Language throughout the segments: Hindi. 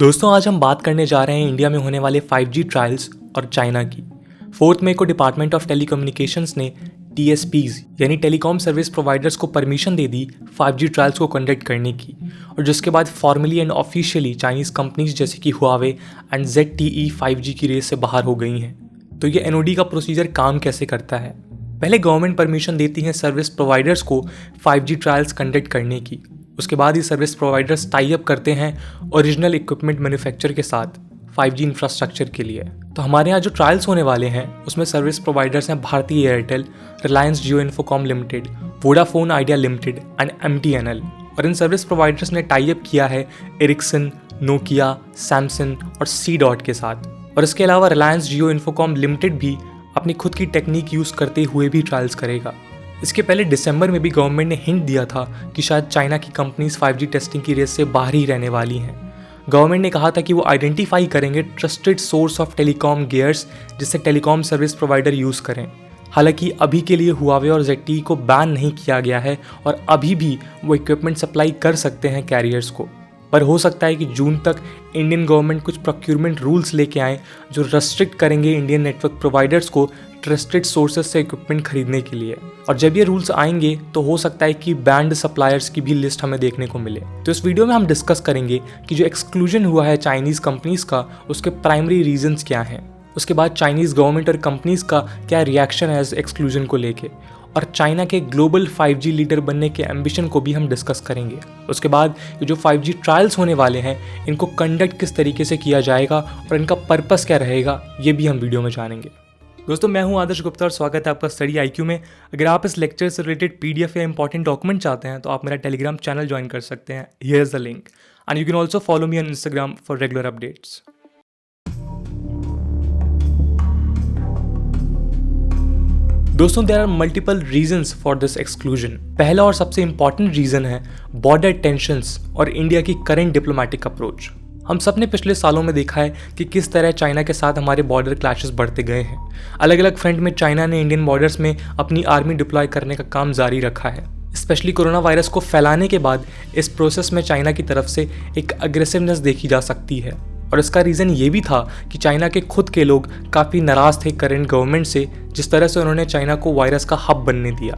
दोस्तों आज हम बात करने जा रहे हैं इंडिया में होने वाले 5G ट्रायल्स और चाइना की। 4 मई को डिपार्टमेंट ऑफ टेलीकम्युनिकेशंस ने TSPs यानी टेलीकॉम सर्विस प्रोवाइडर्स को परमिशन दे दी 5G ट्रायल्स को कंडक्ट करने की, और जिसके बाद formally and officially Chinese companies जैसे कि हुआवे एंड ZTE 5G की रेस से बाहर हो गई हैं। तो ये NOD का प्रोसीजर काम कैसे करता है? पहले गवर्नमेंट परमिशन देती है सर्विस प्रोवाइडर्स को 5G ट्रायल्स कंडक्ट करने की। उसके बाद ही सर्विस प्रोवाइडर्स टाई अप करते हैं ओरिजिनल इक्विपमेंट मैन्युफैक्चर के साथ 5G इंफ्रास्ट्रक्चर के लिए। तो हमारे यहाँ जो ट्रायल्स होने वाले हैं उसमें सर्विस प्रोवाइडर्स हैं भारतीय Airtel, Reliance Jio Infocom limited, Vodafone idea limited and MTNL। और इन सर्विस प्रोवाइडर्स ने टाई अप किया है एरिक्सन, नोकिया, सैमसंग और C-Dot के साथ। और इसके अलावा रिलायंस जियो इन्फोकॉम लिमिटेड भी अपनी खुद की टेक्निक यूज़ करते हुए भी ट्रायल्स करेगा। इसके पहले दिसंबर में भी गवर्नमेंट ने हिंट दिया था कि शायद चाइना की कंपनीज 5G टेस्टिंग की रेस से बाहर ही रहने वाली हैं। गवर्नमेंट ने कहा था कि वो आइडेंटिफाई करेंगे trusted source of telecom gears जिससे टेलीकॉम सर्विस प्रोवाइडर यूज़ करें। हालांकि अभी के लिए हुआवे और ZTE को बैन नहीं किया गया है और अभी भी वो इक्विपमेंट सप्लाई कर सकते हैं कैरियर्स को, पर हो सकता है कि जून तक इंडियन गवर्नमेंट कुछ प्रोक्यूरमेंट रूल्स लेके आए जो रेस्ट्रिक्ट करेंगे इंडियन नेटवर्क प्रोवाइडर्स को ट्रस्टेड सोर्सेज से इक्विपमेंट खरीदने के लिए। और जब ये रूल्स आएंगे तो हो सकता है कि बैंड सप्लायर्स की भी लिस्ट हमें देखने को मिले। तो इस वीडियो में हम डिस्कस करेंगे कि जो एक्सक्लूजन हुआ है चाइनीज़ कंपनीज़ का उसके प्राइमरी रीजंस क्या हैं, उसके बाद चाइनीज़ गवर्नमेंट और कंपनीज़ का क्या रिएक्शन है इस एक्सक्लूजन को लेके, और चाइना के ग्लोबल 5G लीडर बनने के एम्बिशन को भी हम डिस्कस करेंगे। उसके बाद ये जो 5G ट्रायल्स होने वाले हैं इनको कंडक्ट किस तरीके से किया जाएगा और इनका पर्पस क्या रहेगा ये भी हम वीडियो में जानेंगे। दोस्तों मैं हूं आदर्श गुप्ता और स्वागत है आपका स्टडी IQ में। अगर आप इस लेक्चर से रिलेटेड PDF या इंपॉर्टेंट डॉक्यूमेंट चाहते हैं तो आप मेरा टेलीग्राम चैनल ज्वाइन कर सकते हैं। Here is the link and you can also follow me on Instagram for regular updates. दोस्तों there are multiple reasons for this exclusion. पहला और सबसे इंपॉर्टेंट रीजन है बॉर्डर टेंशंस और इंडिया की करंट डिप्लोमेटिक अप्रोच। हम सब ने पिछले सालों में देखा है कि किस तरह चाइना के साथ हमारे बॉर्डर क्लैशेस बढ़ते गए हैं। अलग अलग फ्रंट में चाइना ने इंडियन बॉर्डर्स में अपनी आर्मी डिप्लॉय करने का काम जारी रखा है। स्पेशली कोरोना वायरस को फैलाने के बाद इस प्रोसेस में चाइना की तरफ से एक अग्रेसिवनेस देखी जा सकती है, और इसका रीज़न ये भी था कि चाइना के खुद के लोग काफ़ी नाराज़ थे करंट गवर्नमेंट से, जिस तरह से उन्होंने चाइना को वायरस का हब बनने दिया।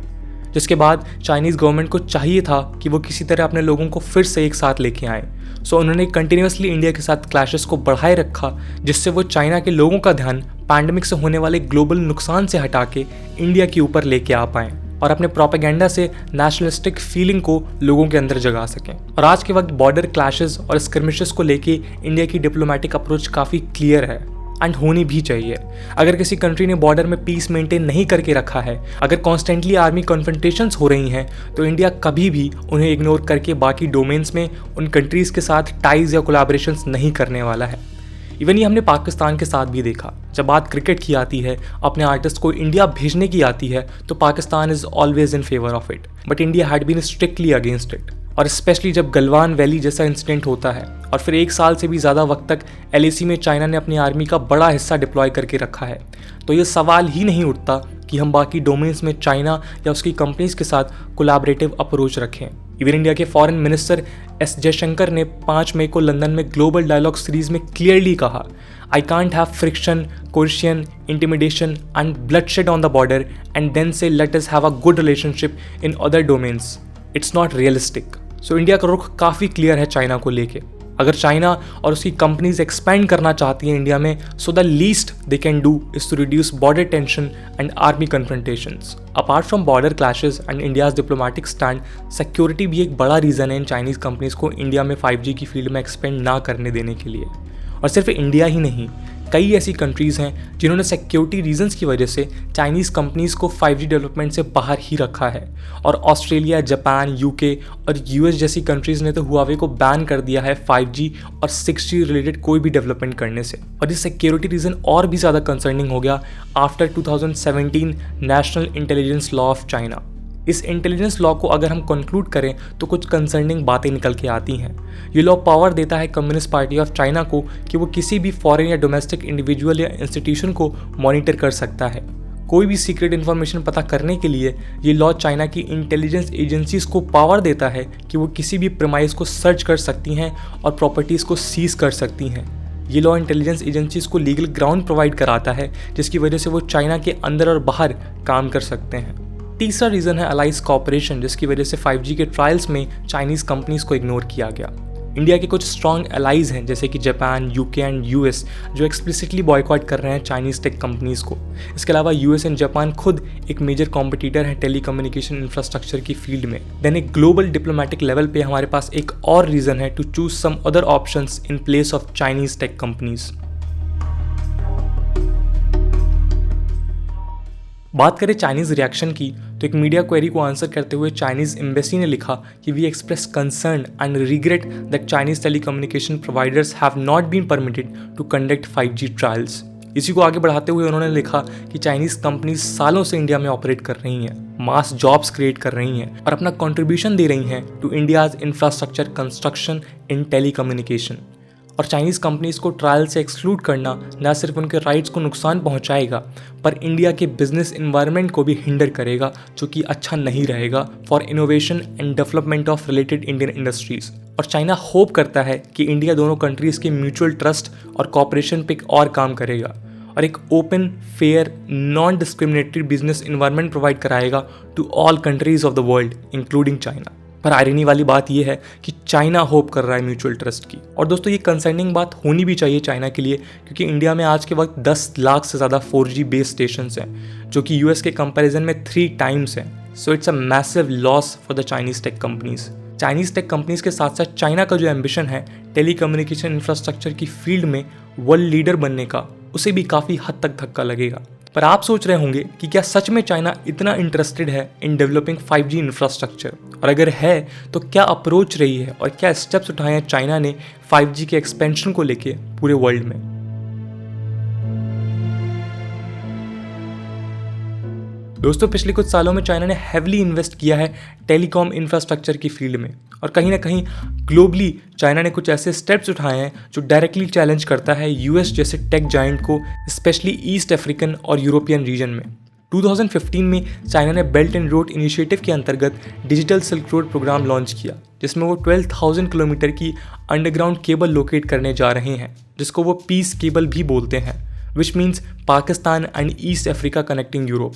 जिसके बाद चाइनीज़ गवर्नमेंट को चाहिए था कि वो किसी तरह अपने लोगों को फिर से एक साथ लेके आए। सो उन्होंने कंटिन्यूसली इंडिया के साथ क्लैशेस को बढ़ाए रखा, जिससे वो चाइना के लोगों का ध्यान पैंडेमिक से होने वाले ग्लोबल नुकसान से हटा के इंडिया के ऊपर लेके आ पाएँ और अपने प्रोपेगेंडा से नेशनलिस्टिक फीलिंग को लोगों के अंदर जगा सकें। और आज के वक्त बॉर्डर क्लैशेस और स्कर्मिशेस को लेके इंडिया की डिप्लोमेटिक अप्रोच काफ़ी क्लियर है एंड होनी भी चाहिए। अगर किसी कंट्री ने बॉर्डर में पीस मेंटेन नहीं करके रखा है, अगर कॉन्स्टेंटली आर्मी कन्फ्रंटेशंस हो रही हैं, तो इंडिया कभी भी उन्हें इग्नोर करके बाकी डोमेन्स में उन कंट्रीज़ के साथ टाइज या कोलैबोरेशंस नहीं करने वाला है। इवन ये हमने पाकिस्तान के साथ भी देखा। जब बात क्रिकेट की आती है, अपने आर्टिस्ट को इंडिया भेजने की आती है, तो Pakistan is always in favour of it, but India had been strictly against it. और स्पेशली जब गलवान वैली जैसा इंसिडेंट होता है और फिर 1 साल से भी ज़्यादा वक्त तक LAC में चाइना ने अपनी आर्मी का बड़ा हिस्सा डिप्लॉय करके रखा है, तो ये सवाल ही नहीं उठता कि हम बाकी डोमेन्स में चाइना या उसकी कंपनीज़ के साथ कोलैबोरेटिव अप्रोच रखें। इवन इंडिया के फॉरेन मिनिस्टर S जयशंकर ने 5 मई को लंदन में ग्लोबल डायलॉग सीरीज में क्लियरली कहा, I can't have friction, coercion, intimidation and bloodshed on the border and then say let us have a good relationship in other domains. It's not realistic. So India का रुख काफ़ी क्लियर है चाइना को लेके। अगर चाइना और उसकी कंपनीज एक्सपैंड करना चाहती हैं इंडिया में, so the least they can do is to reduce border tension and army confrontations. Apart from border clashes and India's diplomatic stand, security भी एक बड़ा रीज़न है इन चाइनीज़ कंपनीज को इंडिया में 5G की फील्ड में एक्सपेंड ना करने देने के लिए। और सिर्फ इंडिया ही नहीं, कई ऐसी कंट्रीज़ हैं जिन्होंने सिक्योरिटी रीजंस की वजह से चाइनीज़ कंपनीज़ को 5G डेवलपमेंट से बाहर ही रखा है। और ऑस्ट्रेलिया, जापान, UK और US जैसी कंट्रीज़ ने तो हुआवे को बैन कर दिया है 5G और 6G रिलेटेड कोई भी डेवलपमेंट करने से। और ये सिक्योरिटी रीज़न और भी ज़्यादा कंसर्निंग हो गया after 2017 national intelligence law of China. इस इंटेलिजेंस लॉ को अगर हम कंक्लूड करें तो कुछ कंसर्निंग बातें निकल के आती हैं। ये लॉ पावर देता है कम्युनिस्ट पार्टी ऑफ चाइना को कि वो किसी भी फॉरेन या डोमेस्टिक इंडिविजुअल या इंस्टीट्यूशन को मॉनिटर कर सकता है। कोई भी सीक्रेट इन्फॉर्मेशन पता करने के लिए ये लॉ चाइना की इंटेलिजेंस एजेंसीज को पावर देता है कि वो किसी भी प्रेमाइस को सर्च कर सकती हैं और प्रॉपर्टीज़ को सीज कर सकती हैं। ये लॉ इंटेलिजेंस एजेंसीज को लीगल ग्राउंड प्रोवाइड कराता है जिसकी वजह से वो चाइना के अंदर और बाहर काम कर सकते हैं। तीसरा रीज़न है अलाइज कॉपरेशन, जिसकी वजह से 5G के ट्रायल्स में चाइनीज़ कंपनीज़ को इग्नोर किया गया। इंडिया के कुछ स्ट्रॉन्ग एलाइज हैं जैसे कि जापान, यूके एंड यूएस, जो एक्सप्लिसिटली बॉयकॉट कर रहे हैं चाइनीज़ टेक कंपनीज़ को। इसके अलावा यूएस एंड जापान खुद एक मेजर कॉम्पिटिटर है टेलीकम्युनिकेशन इंफ्रास्ट्रक्चर की फील्ड में। देन एक ग्लोबल डिप्लोमेटिक लेवल पे हमारे पास एक और रीज़न है to choose some other options in place of Chinese tech companies. बात करें चाइनीज़ रिएक्शन की, तो एक मीडिया क्वेरी को आंसर करते हुए चाइनीज़ एम्बेसी ने लिखा कि we express concern and regret that Chinese telecommunication providers have not been permitted to conduct 5G trials. इसी को आगे बढ़ाते हुए उन्होंने लिखा कि चाइनीज़ कंपनीज सालों से इंडिया में ऑपरेट कर रही हैं, मास जॉब्स क्रिएट कर रही हैं और अपना कंट्रीब्यूशन दे रही हैं to India's infrastructure construction in telecommunication. और चाइनीज़ कंपनीज़ को ट्रायल से एक्सक्लूड करना न सिर्फ उनके राइट्स को नुकसान पहुंचाएगा पर इंडिया के बिजनेस इन्वायरमेंट को भी हिंडर करेगा, जो कि अच्छा नहीं रहेगा for innovation and development of related Indian industries. और चाइना होप करता है कि इंडिया दोनों कंट्रीज़ के म्यूचुअल ट्रस्ट और कॉपरेशन पे और काम करेगा और एक open, fair, non discriminatory business environment provide कराएगा to all countries of the world including China. पर आयरनी वाली बात यह है कि चाइना होप कर रहा है म्यूचुअल ट्रस्ट की। और दोस्तों ये कंसर्निंग बात होनी भी चाहिए चाइना के लिए, क्योंकि इंडिया में आज के वक्त 10 लाख से ज़्यादा 4G बेस स्टेशन हैं, जो कि यूएस के कंपैरिजन में 3 टाइम्स हैं। So it's a massive loss for the Chinese tech companies. Chinese tech companies के साथ साथ चाइना का जो एम्बिशन है टेलीकम्युनिकेशन इंफ्रास्ट्रक्चर की फील्ड में वर्ल्ड लीडर बनने का, उसे भी काफ़ी हद तक धक्का लगेगा। पर आप सोच रहे होंगे कि क्या सच में चाइना इतना इंटरेस्टेड है इन डेवलपिंग 5G इंफ्रास्ट्रक्चर, और अगर है तो क्या अप्रोच रही है और क्या स्टेप्स उठाए हैं चाइना ने 5G के एक्सपेंशन को लेके पूरे वर्ल्ड में। दोस्तों पिछले कुछ सालों में चाइना ने हैवीली इन्वेस्ट किया है टेलीकॉम इंफ्रास्ट्रक्चर की फील्ड में, और कहीं ना कहीं ग्लोबली चाइना ने कुछ ऐसे स्टेप्स उठाए हैं जो डायरेक्टली चैलेंज करता है यूएस जैसे टेक जायंट को, स्पेशली ईस्ट अफ्रीकन और यूरोपियन रीजन में। 2015 में चाइना ने बेल्ट एंड रोड इनिशिएटिव के अंतर्गत digital silk road programme launch किया, जिसमें वो 12,000 किलोमीटर की अंडरग्राउंड केबल लोकेट करने जा रहे हैं, जिसको वो पीस केबल भी बोलते हैं, which means Pakistan and east Africa connecting Europe.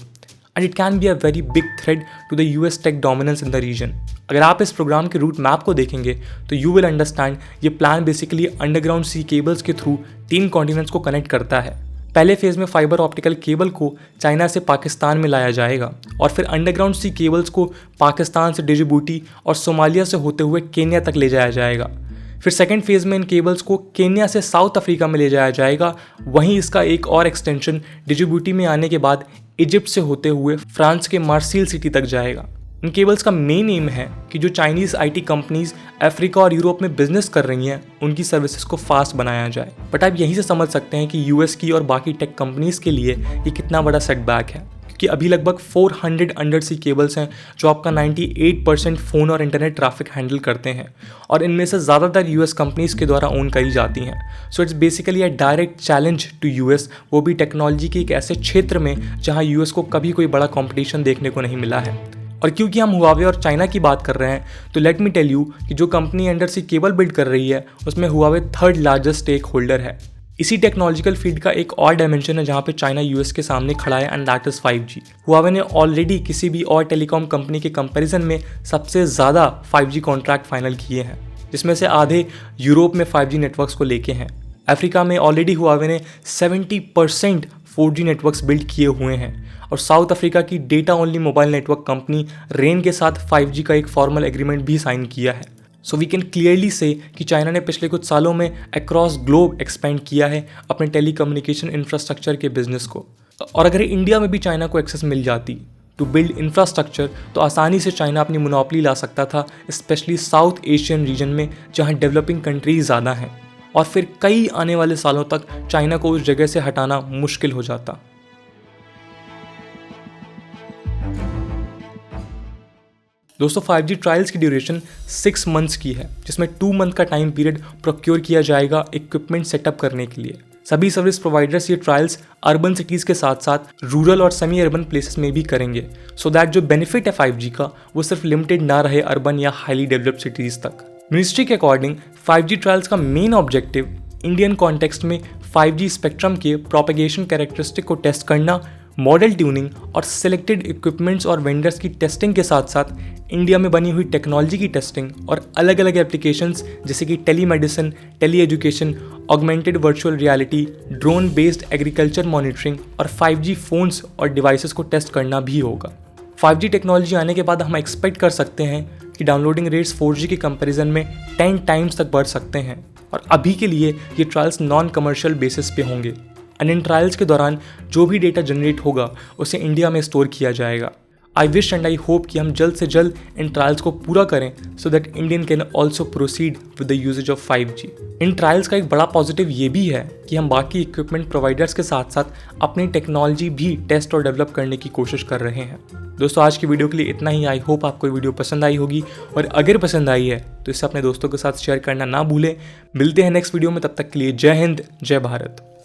And it can be a very big threat to the US tech dominance in the region. अगर आप इस प्रोग्राम के रूट मैप को देखेंगे तो यू विल अंडरस्टैंड ये प्लान बेसिकली अंडरग्राउंड सी केबल्स के थ्रू 3 कॉन्टिनेंट्स को कनेक्ट करता है। पहले फेज में फाइबर ऑप्टिकल केबल को चाइना से पाकिस्तान में लाया जाएगा, और फिर अंडरग्राउंड सी केबल्स को पाकिस्तान से डिजिबूटी और सोमालिया से होते हुए केन्या तक ले जाया जाएगा। फिर सेकेंड फेज में इन केबल्स को केन्या से साउथ अफ्रीका में ले जाया जाएगा। वहीं इसका एक और एक्सटेंशन डिजिबूटी में आने के बाद इजिप्ट से होते हुए फ्रांस के मार्सिल सिटी तक जाएगा। इन केबल्स का मेन एम है कि जो चाइनीज़ आईटी कंपनीज अफ्रीका और यूरोप में बिजनेस कर रही हैं उनकी सर्विसेज को फास्ट बनाया जाए। बट आप यहीं से समझ सकते हैं कि यूएस की और बाकी टेक कंपनीज के लिए ये कितना बड़ा सेटबैक है, क्योंकि अभी लगभग 400 अंडरसी केबल्स हैं जो आपका 98% फ़ोन और इंटरनेट ट्रैफिक हैंडल करते हैं, और इनमें से ज़्यादातर यूएस कंपनीज के द्वारा ओन करी जाती हैं। So it's basically a direct challenge to US, वो भी टेक्नोलॉजी के एक ऐसे क्षेत्र में जहां यूएस को कभी कोई बड़ा कंपटीशन देखने को नहीं मिला है। और क्योंकि हम हुआवे और चाइना की बात कर रहे हैं तो लेट मी टेल यू कि जो कंपनी अंडरसी केबल बिल्ड कर रही है उसमें Huawei 3rd largest stake holder है। इसी टेक्नोलॉजिकल फील्ड का एक और डायमेंशन है जहां पे चाइना यूएस के सामने खड़ा है, and that is 5G। Huawei ने ऑलरेडी किसी भी और टेलीकॉम कंपनी के कंपैरिजन में सबसे ज़्यादा 5G कॉन्ट्रैक्ट फाइनल किए हैं, जिसमें से आधे यूरोप में 5G नेटवर्क्स को लेके हैं। अफ्रीका में ऑलरेडी हुआवे ने 70% 4G नेटवर्क्स बिल्ड किए हुए हैं, और साउथ अफ्रीका की data only mobile network company rain के साथ 5G का एक फॉर्मल एग्रीमेंट भी साइन किया है। सो वी कैन क्लियरली से कि चाइना ने पिछले कुछ सालों में अक्रॉस ग्लोब एक्सपेंड किया है अपने टेलीकम्युनिकेशन इंफ्रास्ट्रक्चर के बिजनेस को। और अगर इंडिया में भी चाइना को एक्सेस मिल जाती टू बिल्ड इंफ्रास्ट्रक्चर तो आसानी से चाइना अपनी मोनोपोली ला सकता था, स्पेशली साउथ एशियन रीजन में जहाँ डेवलपिंग कंट्रीज ज़्यादा हैं, और फिर कई आने वाले सालों तक चाइना को उस जगह से हटाना मुश्किल हो जाता। दोस्तों 5G ट्रायल्स की ड्यूरेशन 6 मंथ्स की है, जिसमें 2 मंथ का टाइम पीरियड प्रोक्योर किया जाएगा इक्विपमेंट सेटअप करने के लिए। सभी सर्विस प्रोवाइडर्स ये ट्रायल्स अर्बन सिटीज़ के साथ साथ रूरल और सेमी अर्बन प्लेसेस में भी करेंगे, सो दैट जो बेनिफिट है 5G का वो सिर्फ लिमिटेड ना रहे अर्बन या हाईली डेवलप्ड सिटीज़ तक। मिनिस्ट्री के अकॉर्डिंग 5G ट्रायल्स का मेन ऑब्जेक्टिव इंडियन कॉन्टेक्स्ट में 5G स्पेक्ट्रम के प्रोपेगेशन कैरेक्टरिस्टिक को टेस्ट करना, मॉडल ट्यूनिंग और सिलेक्टेड इक्विपमेंट्स और वेंडर्स की टेस्टिंग के साथ साथ इंडिया में बनी हुई टेक्नोलॉजी की टेस्टिंग और अलग अलग एप्लीकेशंस जैसे कि telemedicine, tele education, augmented virtual reality, drone based agriculture monitoring और 5G फ़ोन्स और डिवाइसेस को टेस्ट करना भी होगा। 5G टेक्नोलॉजी आने के बाद हम एक्सपेक्ट कर सकते हैं कि डाउनलोडिंग रेट्स 4G के कंपैरिजन में 10 टाइम्स तक बढ़ सकते हैं और अभी के लिए ये ट्रायल्स नॉन कमर्शियल बेसिस पे होंगे एंड इन ट्रायल्स के दौरान जो भी डेटा जनरेट होगा उसे इंडिया में स्टोर किया जाएगा। I wish and I hope कि हम जल्द से जल्द इन ट्रायल्स को पूरा करें so that Indian can also proceed with the usages of 5G। In trials का एक बड़ा पॉजिटिव ये भी है कि हम बाकी इक्विपमेंट प्रोवाइडर्स के साथ साथ अपनी टेक्नोलॉजी भी टेस्ट और डेवलप करने की कोशिश कर रहे हैं। दोस्तों आज की वीडियो के लिए इतना ही। आई होप आपको वीडियो पसंद आई होगी और अगर पसंद आई है तो इसे अपने दोस्तों के साथ शेयर करना ना भूलें। मिलते हैं नेक्स्ट वीडियो में, तब तक के लिए जय हिंद, जय भारत।